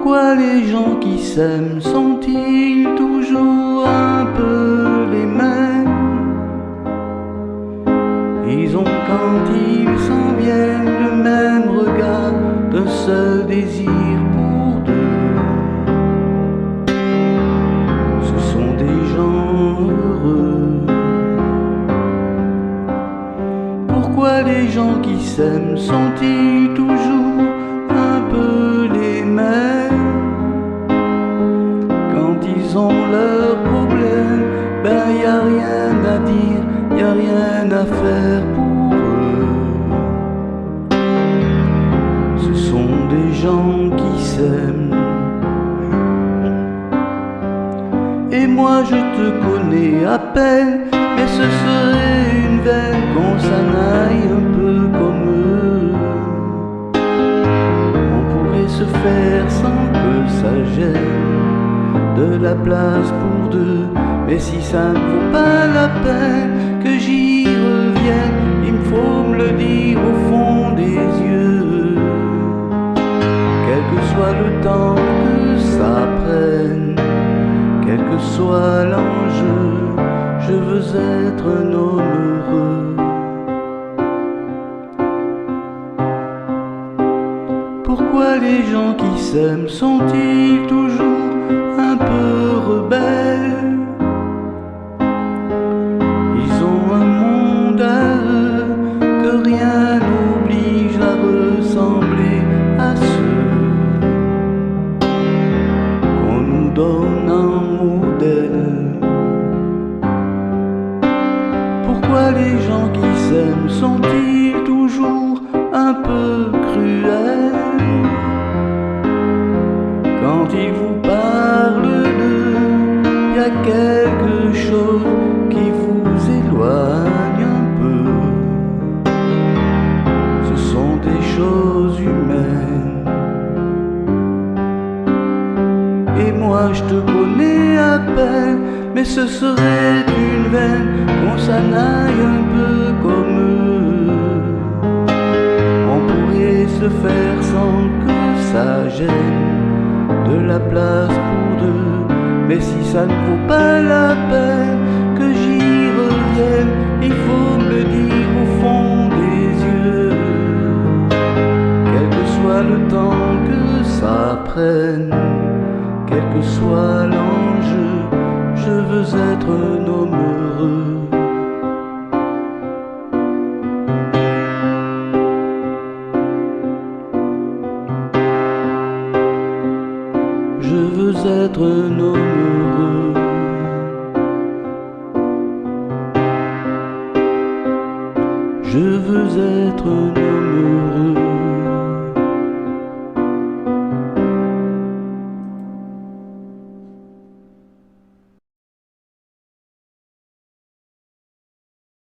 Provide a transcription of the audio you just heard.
Pourquoi les gens qui s'aiment sont-ils toujours un peu les mêmes? Ils ont quand ils s'en viennent le même regard, d'un seul désir pour deux. Ce sont des gens heureux. Pourquoi les gens qui s'aiment sont-ils toujours un peu les mêmes? Quand ils ont leurs problèmes, ben y a rien à dire, y a rien à faire pour eux. Ce sont des gens qui s'aiment. Et moi je te connais à peine, mais ce serait une veine qu'on s'en aille un peu comme eux. On pourrait se faire sans que ça gêne, de la place pour deux. Mais si ça ne vaut pas la peine que j'y revienne, il me faut me le dire au fond des yeux. Quel que soit le temps que ça prenne, quel que soit l'enjeu, je veux être un homme heureux. Pourquoi les gens qui s'aiment sont-ils toujours un peu rebelles? Ils ont un monde à eux que rien n'oblige à ressembler à ceux qu'on nous donne en modèle. Pourquoi les gens qui s'aiment sont-ils toujours un peu cruels? Quand ils vous parlent d'eux, y a quelque chose qui vous éloigne un peu. Ce sont des choses humaines. Et moi je te connais à peine, mais ce serait une veine qu'on s'en aille un peu comme eux. On pourrait se faire sans que ça gêne, de la place pour deux. Mais si ça ne vaut pas la peine que j'y revienne, il faut me le dire au fond des yeux. Quel que soit le temps que ça prenne, quel que soit l'enjeu, je veux être un homme heureux. Je veux être un homme heureux. Je veux être un homme heureux.